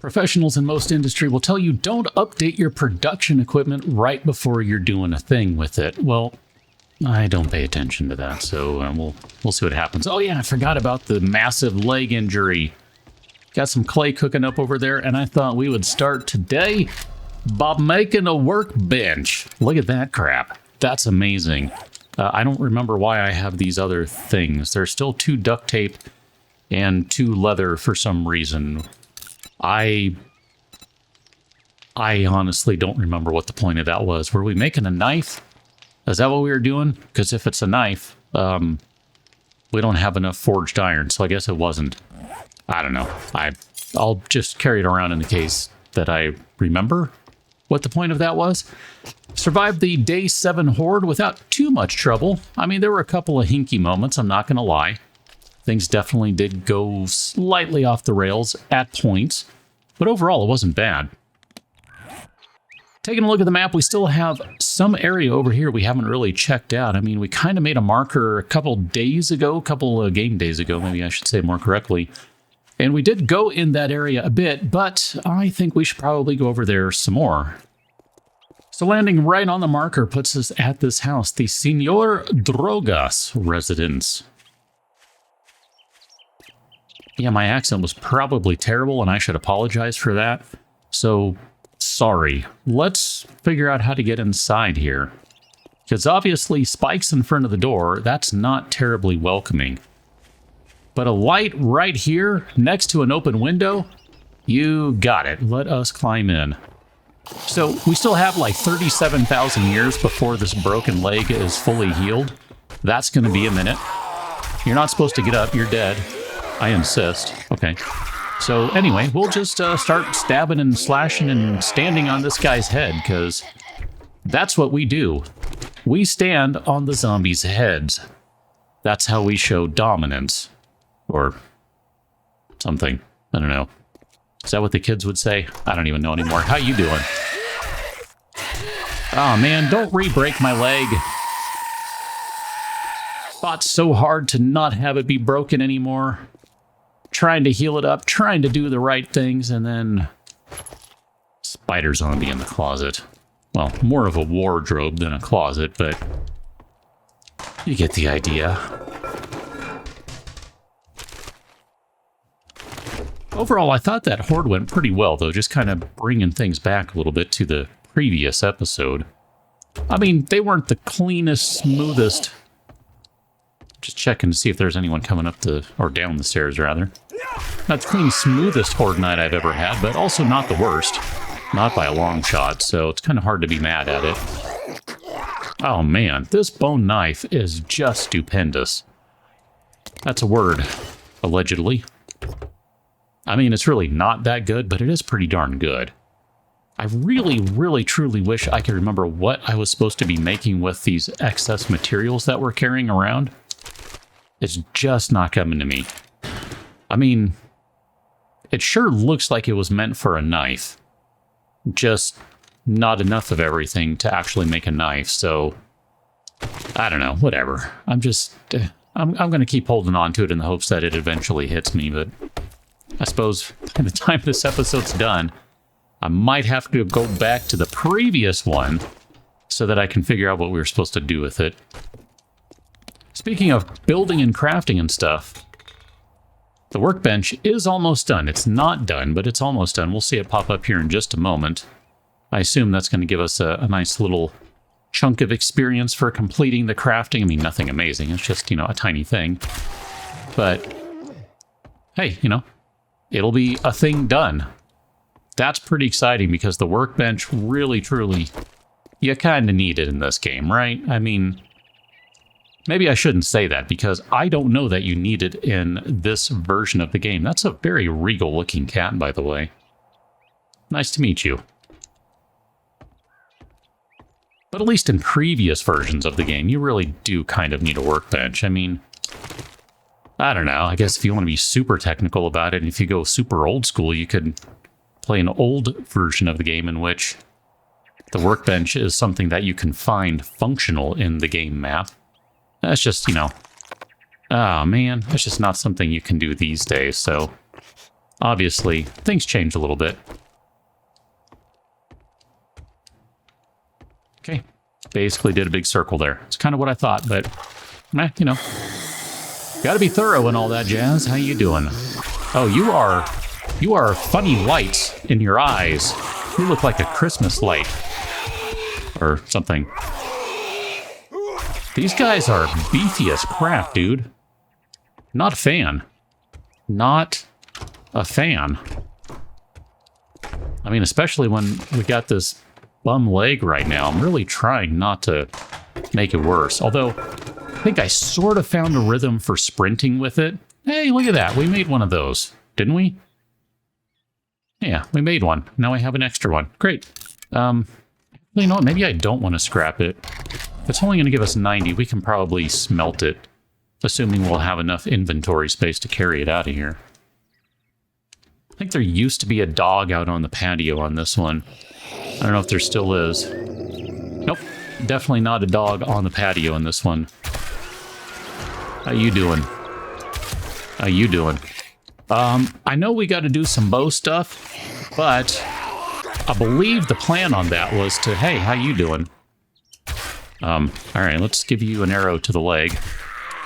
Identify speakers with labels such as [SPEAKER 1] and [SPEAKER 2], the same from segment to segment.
[SPEAKER 1] Professionals in most industry will tell you don't update your production equipment right before you're doing a thing with it. Well, I don't pay attention to that, so we'll see what happens. Oh yeah, I forgot about the massive leg injury. Got some clay cooking up over there, and I thought we would start today by making a workbench. Look at that crap. That's amazing. I don't remember why I have these other things. There's still 2 duct tape and 2 leather for some reason. I honestly don't remember what the point of that was. Were we making a knife? Is that what we were doing? Because if it's a knife, we don't have enough forged iron, so I guess it wasn't. I don't know. I'll just carry it around in the case that I remember what the point of that was. Survived the day 7 horde without too much trouble. I mean, there were a couple of hinky moments, I'm not going to lie. Things definitely did go slightly off the rails at points, but overall it wasn't bad. Taking a look at the map, we still have some area over here we haven't really checked out. I mean, we kind of made a marker a couple days ago, game days ago, maybe I should say more correctly. And we did go in that area a bit, but I think we should probably go over there some more. So landing right on the marker puts us at this house, the Senor Drogas residence. Yeah, my accent was probably terrible, and I should apologize for that. So, sorry. Let's figure out how to get inside here. Because obviously, spikes in front of the door, that's not terribly welcoming. But a light right here, next to an open window, you got it. Let us climb in. So, we still have like 37,000 years before this broken leg is fully healed. That's going to be a minute. You're not supposed to get up, you're dead. I insist. Okay. So anyway, we'll just start stabbing and slashing and standing on this guy's head, because that's what we do. We stand on the zombies' heads. That's how we show dominance. Or something. I don't know. Is that what the kids would say? I don't even know anymore. How you doing? Oh man, don't re-break my leg. Fought so hard to not have it be broken anymore. Trying to heal it up, trying to do the right things, and then spider zombie in the closet. Well, more of a wardrobe than a closet, but you get the idea. Overall, I thought that horde went pretty well, though, just kind of bringing things back a little bit to the previous episode. I mean, they weren't the cleanest, smoothest. Just checking to see if there's anyone coming up or down the stairs, rather. Not the clean, smoothest horde night I've ever had, but also not the worst. Not by a long shot, so it's kind of hard to be mad at it. Oh man, this bone knife is just stupendous. That's a word, allegedly. I mean, it's really not that good, but it is pretty darn good. I really, really, truly wish I could remember what I was supposed to be making with these excess materials that we're carrying around. It's just not coming to me. I mean, it sure looks like it was meant for a knife. Just not enough of everything to actually make a knife, so I don't know, whatever. I'm going to keep holding on to it in the hopes that it eventually hits me, but I suppose by the time this episode's done, I might have to go back to the previous one so that I can figure out what we were supposed to do with it. Speaking of building and crafting and stuff, the workbench is almost done. It's not done, but it's almost done. We'll see it pop up here in just a moment. I assume that's going to give us a nice little chunk of experience for completing the crafting. I mean, nothing amazing. It's just, a tiny thing. But, hey, it'll be a thing done. That's pretty exciting because the workbench really, truly, you kind of need it in this game, right? I mean, maybe I shouldn't say that because I don't know that you need it in this version of the game. That's a very regal-looking cat, by the way. Nice to meet you. But at least in previous versions of the game, you really do kind of need a workbench. I mean, I don't know. I guess if you want to be super technical about it, and if you go super old school, you could play an old version of the game in which the workbench is something that you can find functional in the game map. That's just, oh man, that's just not something you can do these days, so Obviously, things changed a little bit. Okay, basically did a big circle there. It's kind of what I thought, but, you know. Gotta be thorough and all that jazz. How you doing? Oh, you are funny lights in your eyes. You look like a Christmas light. Or something. These guys are beefy as crap, dude. Not a fan. Not a fan. I mean, especially when we got this bum leg right now. I'm really trying not to make it worse. Although, I think I sort of found a rhythm for sprinting with it. Hey, look at that. We made one of those, didn't we? Yeah, we made one. Now I have an extra one. Great. You know what? Maybe I don't want to scrap it. If it's only going to give us 90, we can probably smelt it, assuming we'll have enough inventory space to carry it out of here. I think there used to be a dog out on the patio on this one. I don't know if there still is. Nope, definitely not a dog on the patio in this one. How you doing? How you doing? I know we got to do some bow stuff, but I believe the plan on that was to, hey, how you doing? All right, let's give you an arrow to the leg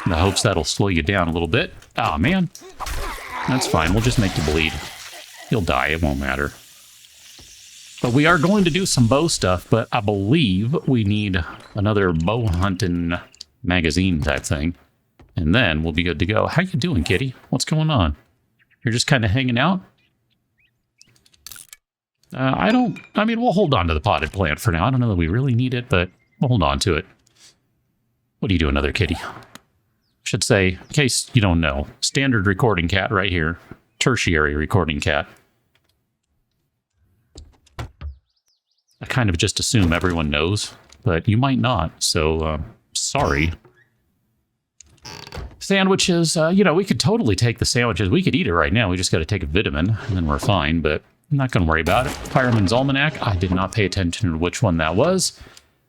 [SPEAKER 1] in the hopes that'll slow you down a little bit. Oh, man. That's fine. We'll just make you bleed. You'll die. It won't matter. But we are going to do some bow stuff, but I believe we need another bow hunting magazine type thing. And then we'll be good to go. How you doing, kitty? What's going on? You're just kind of hanging out? I mean, we'll hold on to the potted plant for now. I don't know that we really need it, but we'll hold on to it. What are you doing, other kitty? Should say, in case you don't know, standard recording cat right here. Tertiary recording cat. I kind of just assume everyone knows, but you might not, so sorry. Sandwiches, you know, we could totally take the sandwiches. We could eat it right now. We just got to take a vitamin, and then we're fine, but I'm not going to worry about it. Fireman's Almanac, I did not pay attention to which one that was.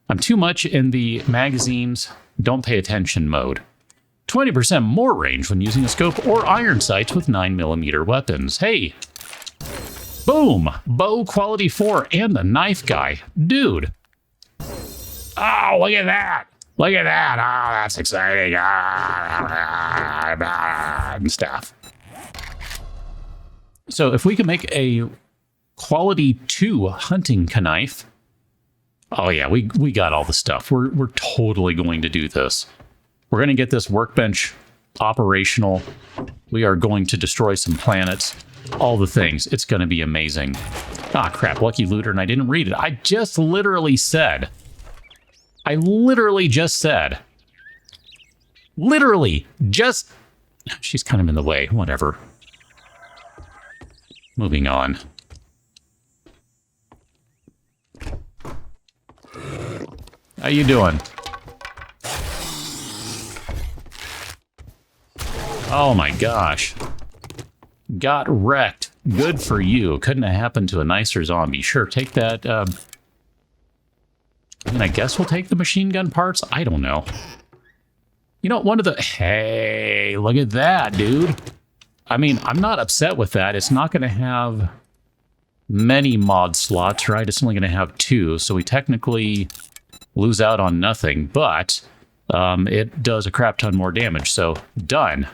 [SPEAKER 1] I'm too much in the magazines, don't pay attention mode. 20% more range when using a scope or iron sights with 9mm weapons. Hey! Boom! Bow quality 4 and the knife guy. Dude! Oh, look at that! Look at that! Oh, that's exciting! And stuff. So if we can make a quality 2 hunting knife, oh yeah, we got all the stuff. We're totally going to do this. We're going to get this workbench operational. We are going to destroy some planets. All the things. It's going to be amazing. Ah, crap. Lucky looter, and I didn't read it. I just literally said. I literally just said. Literally just. She's kind of in the way. Whatever. Moving on. How you doing? Oh my gosh. Got wrecked. Good for you. Couldn't have happened to a nicer zombie. Sure, take that. I mean, I guess we'll take the machine gun parts. I don't know. You know, one of the... Hey, look at that, dude. I mean, I'm not upset with that. It's not going to have many mod slots, right? It's only going to have 2, so we technically lose out on nothing, but it does a crap ton more damage, so done.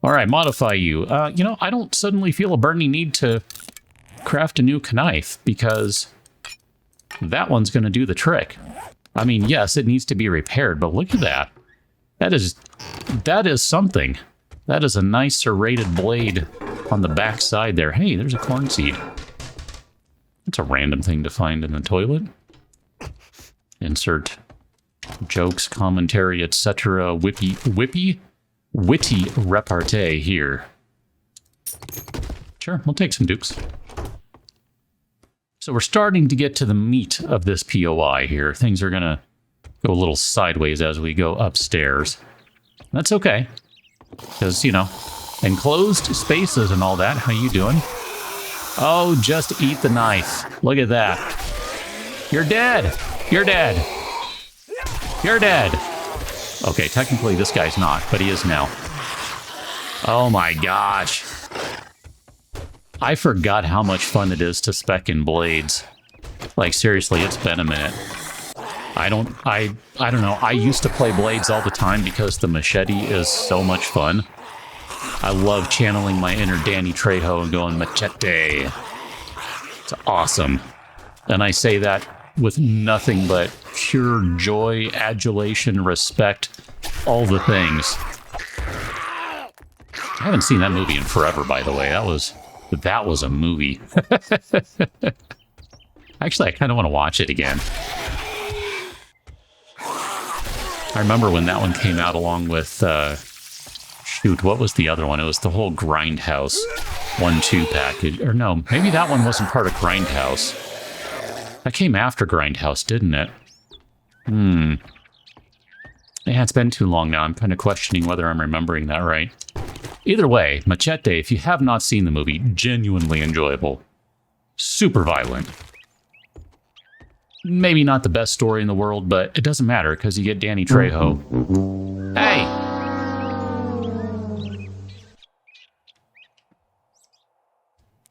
[SPEAKER 1] All right, modify you. You know, I don't suddenly feel a burning need to craft a new knife because that one's going to do the trick. I mean, yes, it needs to be repaired, but look at that. That is something. That is a nice serrated blade on the back side there. Hey, there's a corn seed. That's a random thing to find in the toilet. Insert jokes, commentary, etc. Witty repartee here. Sure, we'll take some dukes. So we're starting to get to the meat of this POI here. Things are going to go a little sideways as we go upstairs. That's okay. Because, you know, enclosed spaces and all that. How you doing? Oh, just eat the knife. Look at that. You're dead. You're dead. You're dead. Okay, technically this guy's not, but he is now. Oh my gosh. I forgot how much fun it is to spec in blades. Like, seriously, it's been a minute. I don't know. I used to play blades all the time because the machete is so much fun. I love channeling my inner Danny Trejo and going machete. It's awesome. And I say that with nothing but pure joy, adulation, respect, all the things. I haven't seen that movie in forever, by the way. That was a movie. Actually, I kind of want to watch it again. I remember when that one came out along with, shoot, what was the other one? It was the whole Grindhouse 1-2 package. Or no, maybe that one wasn't part of Grindhouse. That came after Grindhouse, didn't it? Yeah, it's been too long now. I'm kind of questioning whether I'm remembering that right. Either way, Machete, if you have not seen the movie, genuinely enjoyable. Super violent. Maybe not the best story in the world, but it doesn't matter because you get Danny Trejo. Hey!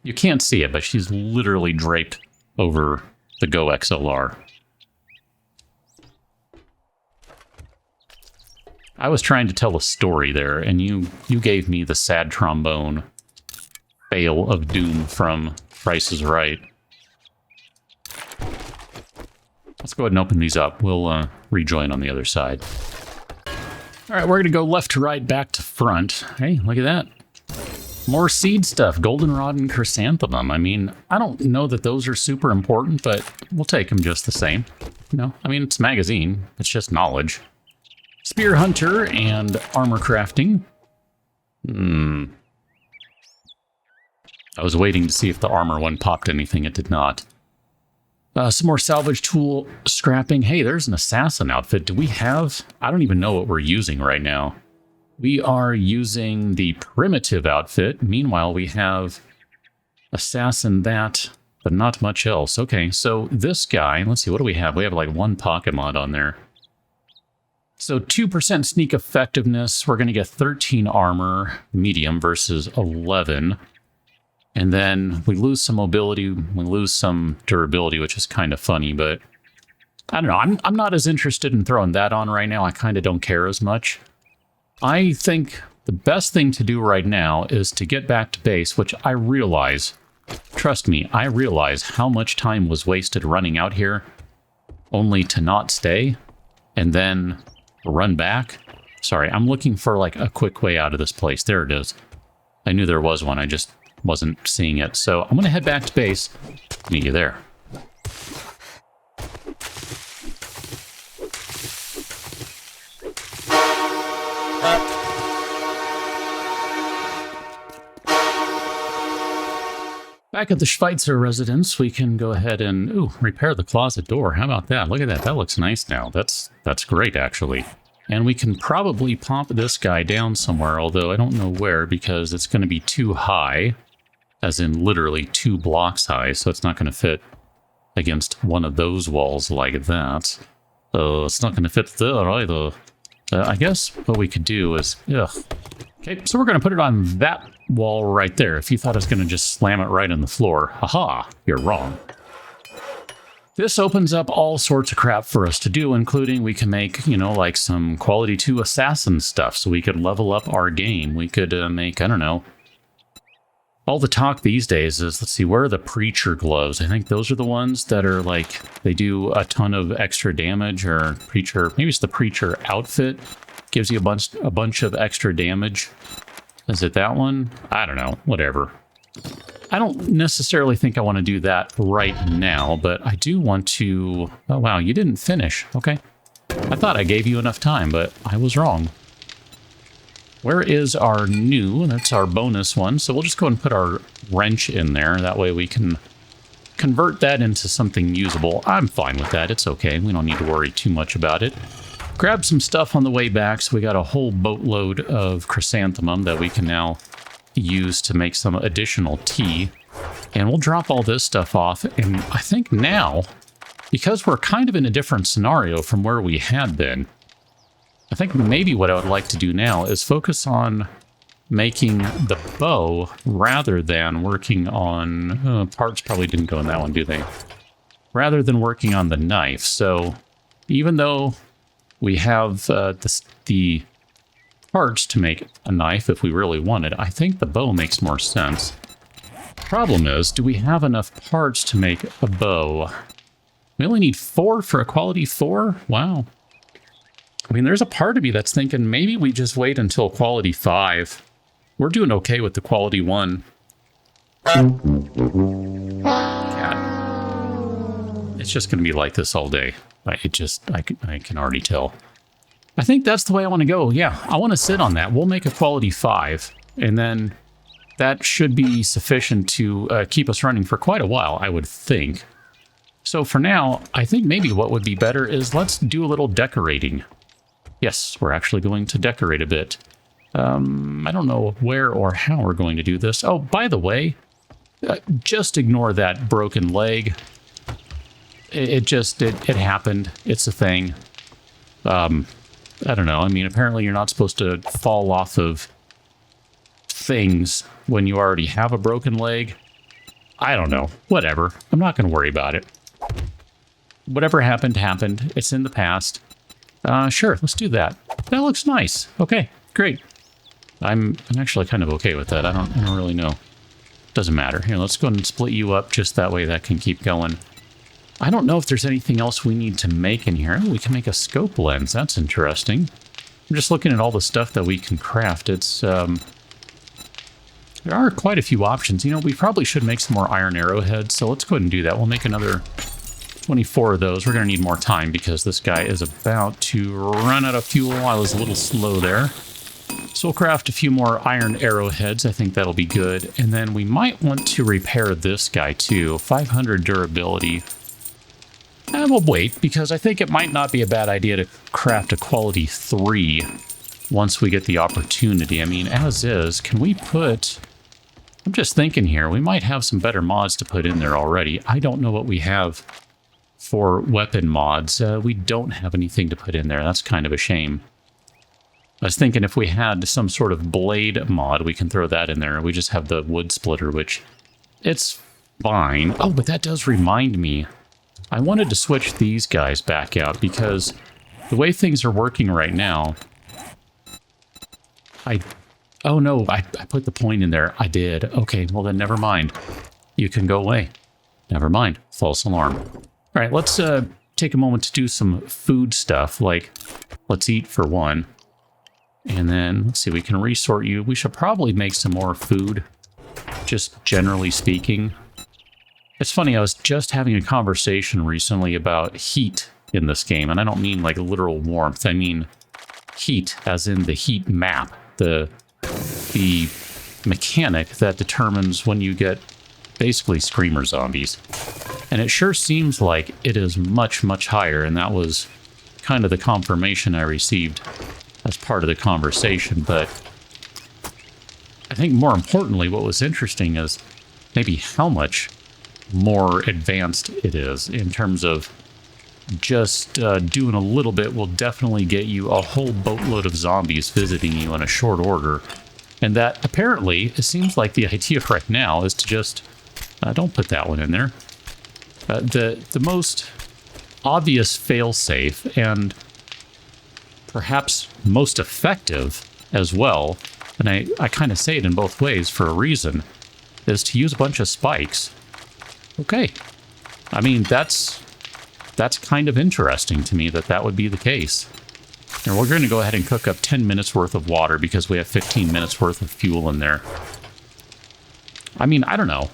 [SPEAKER 1] You can't see it, but she's literally draped over the Go XLR. I was trying to tell a story there, and you gave me the sad trombone fail of doom from Price is Right. Let's go ahead and open these up. We'll rejoin on the other side. All right, we're going to go left to right, back to front. Hey, look at that. More seed stuff, goldenrod and chrysanthemum. I mean, I don't know that those are super important, but we'll take them just the same. You know, I mean, it's a magazine. It's just knowledge. Spear hunter and armor crafting. I was waiting to see if the armor one popped anything. It did not. Some more salvage tool scrapping. Hey, there's an assassin outfit. Do we have... I don't even know what we're using right now. We are using the primitive outfit. Meanwhile, we have assassin that, but not much else. Okay, so this guy... Let's see, what do we have? We have like one pocket mod on there. So 2% sneak effectiveness. We're going to get 13 armor, medium versus 11. And then we lose some mobility, we lose some durability, which is kind of funny, but I don't know. I'm not as interested in throwing that on right now. I kind of don't care as much. I think the best thing to do right now is to get back to base, which I realize, trust me, I realize how much time was wasted running out here only to not stay and then run back. Sorry, I'm looking for like a quick way out of this place. There it is. I knew there was one. I just wasn't seeing it. So I'm going to head back to base. Meet you there. Back at the Schweitzer residence, we can go ahead and repair the closet door. How about that? Look at that. That looks nice now. That's great, actually. And we can probably pop this guy down somewhere, although I don't know where because it's going to be too high. As in literally 2 blocks high, so it's not going to fit against one of those walls like that. So it's not going to fit there either. I guess what we could do is... Okay, so we're going to put it on that wall right there. If you thought I was going to just slam it right on the floor, haha, you're wrong. This opens up all sorts of crap for us to do, including we can make, you know, like some quality 2 assassin stuff, so we could level up our game. We could make, I don't know... All the talk these days is, let's see, where are the preacher gloves? I think those are the ones that are like, they do a ton of extra damage, or preacher, maybe it's the preacher outfit, gives you a bunch of extra damage. Is it that one? I don't know, whatever. I don't necessarily think I want to do that right now, but I do want to... Oh, wow, you didn't finish. Okay. I thought I gave you enough time, but I was wrong. Where is our new? That's our bonus one. So we'll just go and put our wrench in there. That way we can convert that into something usable. I'm fine with that. It's okay. We don't need to worry too much about it. Grab some stuff on the way back. So we got a whole boatload of chrysanthemum that we can now use to make some additional tea. And we'll drop all this stuff off. And I think now, because we're kind of in a different scenario from where we had been, I think maybe what I would like to do now is focus on making the bow rather than working on... parts probably didn't go in that one, do they? Rather than working on the knife. So even though we have the parts to make a knife if we really wanted, I think the bow makes more sense. Problem is, do we have enough parts to make a bow? We only need 4 for a quality 4? Wow. I mean, there's a part of me that's thinking maybe we just wait until quality 5. We're doing okay with the quality 1. Cat. It's just going to be like this all day. I can already tell. I think that's the way I want to go. Yeah, I want to sit on that. We'll make a quality 5, and then that should be sufficient to keep us running for quite a while, I would think. So for now, I think maybe what would be better is let's do a little decorating. Yes, we're actually going to decorate a bit. I don't know where or how we're going to do this. Oh, by the way, just ignore that broken leg. It happened. It's a thing. I don't know. I mean, apparently you're not supposed to fall off of things when you already have a broken leg. I don't know. Whatever. I'm not going to worry about it. Whatever happened, happened. It's in the past. Sure, let's do that. That looks nice. Okay, great. I'm actually kind of okay with that. I don't really know. Doesn't matter. Here, let's go ahead and split you up just that way that can keep going. I don't know if there's anything else we need to make in here. Oh, we can make a scope lens. That's interesting. I'm just looking at all the stuff that we can craft. It's, there are quite a few options. You know, we probably should make some more iron arrowheads, so let's go ahead and do that. We'll make another 24 of those. We're going to need more time because this guy is about to run out of fuel. I was a little slow there. So we'll craft a few more iron arrowheads. I think that'll be good. And then we might want to repair this guy too. 500 durability. And we'll wait, because I think it might not be a bad idea to craft a quality 3 once we get the opportunity. I mean, as is, can we put... I'm just thinking here, we might have some better mods to put in there already. I don't know what we have for weapon mods. We don't have anything to put in there. That's kind of a shame. I was thinking if we had some sort of blade mod, we can throw that in there. We just have the wood splitter, which it's fine. Oh, but that does remind me. I wanted to switch these guys back out because the way things are working right now, oh no, I put the point in there. I did. Okay, well then never mind. You can go away. Never mind. False alarm. All right, let's take a moment to do some food stuff, like let's eat for one. And then, let's see, we can resort you. We should probably make some more food, just generally speaking. It's funny, I was just having a conversation recently about heat in this game, and I don't mean like literal warmth. I mean heat, as in the heat map, the mechanic that determines when you get basically screamer zombies. And it sure seems like it is much, much higher, and that was kind of the confirmation I received as part of the conversation. But I think more importantly, what was interesting is maybe how much more advanced it is in terms of just doing a little bit will definitely get you a whole boatload of zombies visiting you in a short order. And that apparently, it seems like the idea right now is to just, don't put that one in there. The most obvious failsafe and perhaps most effective as well, and I kind of say it in both ways for a reason, is to use a bunch of spikes. Okay. I mean, that's kind of interesting to me that would be the case. And we're going to go ahead and cook up 10 minutes worth of water because we have 15 minutes worth of fuel in there. I mean, I don't know.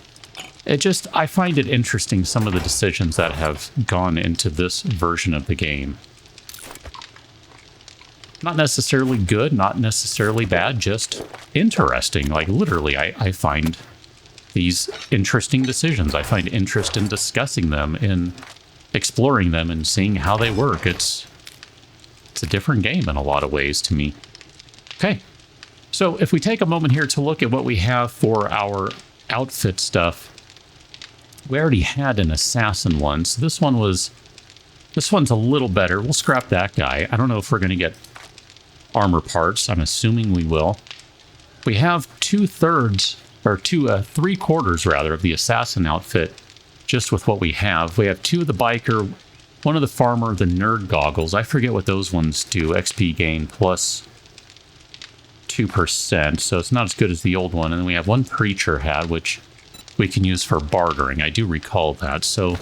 [SPEAKER 1] I find it interesting, some of the decisions that have gone into this version of the game. Not necessarily good, not necessarily bad, just interesting. Like, literally, I find these interesting decisions. I find interest in discussing them, in exploring them, and seeing how they work. It's a different game in a lot of ways to me. Okay, so if we take a moment here to look at what we have for our outfit stuff, we already had an assassin one, so this one's a little better. We'll scrap that guy. I don't know if we're going to get armor parts. I'm assuming we will. We have 2/3, or 3/4 rather, of the assassin outfit just with what we have. We have 2 of the biker, 1 of the farmer, the nerd goggles. I forget what those ones do. XP gain plus 2%, so it's not as good as the old one. And then we have 1 preacher hat, which we can use for bartering. I do recall that. So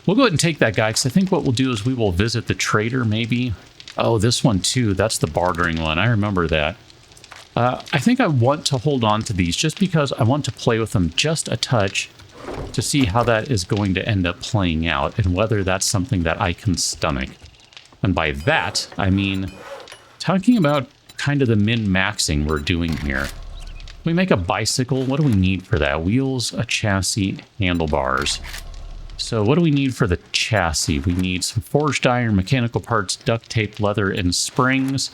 [SPEAKER 1] we'll go ahead and take that guy, because I think what we'll do is we will visit the trader, maybe. Oh, this one too. That's the bartering one. I remember that. I think I want to hold on to these just because I want to play with them just a touch to see how that is going to end up playing out and whether that's something that I can stomach. And by that, I mean talking about kind of the min-maxing we're doing here. We make a bicycle. What do we need for that? Wheels, a chassis, handlebars. So what do we need for the chassis? We need some forged iron, mechanical parts, duct tape, leather, and springs.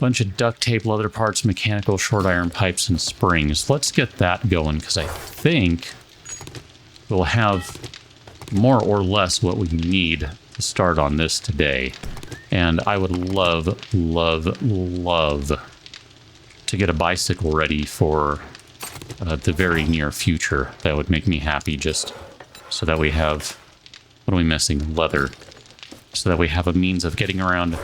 [SPEAKER 1] Bunch of duct tape, leather parts, mechanical, short iron pipes, and springs. Let's get that going, because I think we'll have more or less what we need to start on this today. And I would love, love, love to get a bicycle ready for the very near future. That would make me happy, just so that we have, what are we missing? Leather. So that we have a means of getting around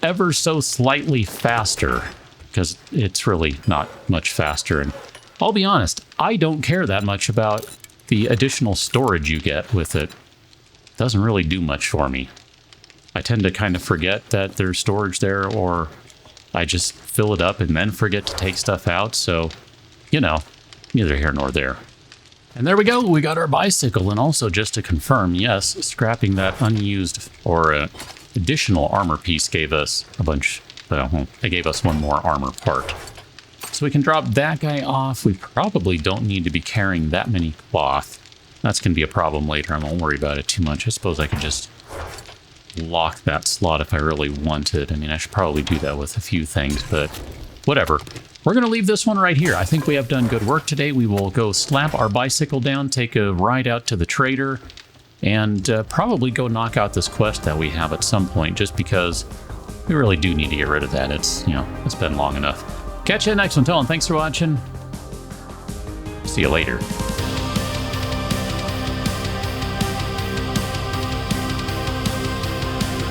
[SPEAKER 1] ever so slightly faster, because it's really not much faster. And I'll be honest, I don't care that much about the additional storage you get with it. It doesn't really do much for me. I tend to kind of forget that there's storage there, or I just fill it up and then forget to take stuff out. So, you know, neither here nor there. And there we go. We got our bicycle. And also, just to confirm, yes, scrapping that unused or additional armor piece gave us a bunch. It gave us 1 more armor part. So we can drop that guy off. We probably don't need to be carrying that many cloth. That's going to be a problem later. I won't worry about it too much. I suppose I could just lock that slot if I really wanted. I mean, I should probably do that with a few things, but whatever. We're going to leave this one right here. I think we have done good work today. We will go slap our bicycle down, take a ride out to the trader, and probably go knock out this quest that we have at some point, just because we really do need to get rid of that. It's, you know, it's been long enough. Catch you next one, and thanks for watching. See you later.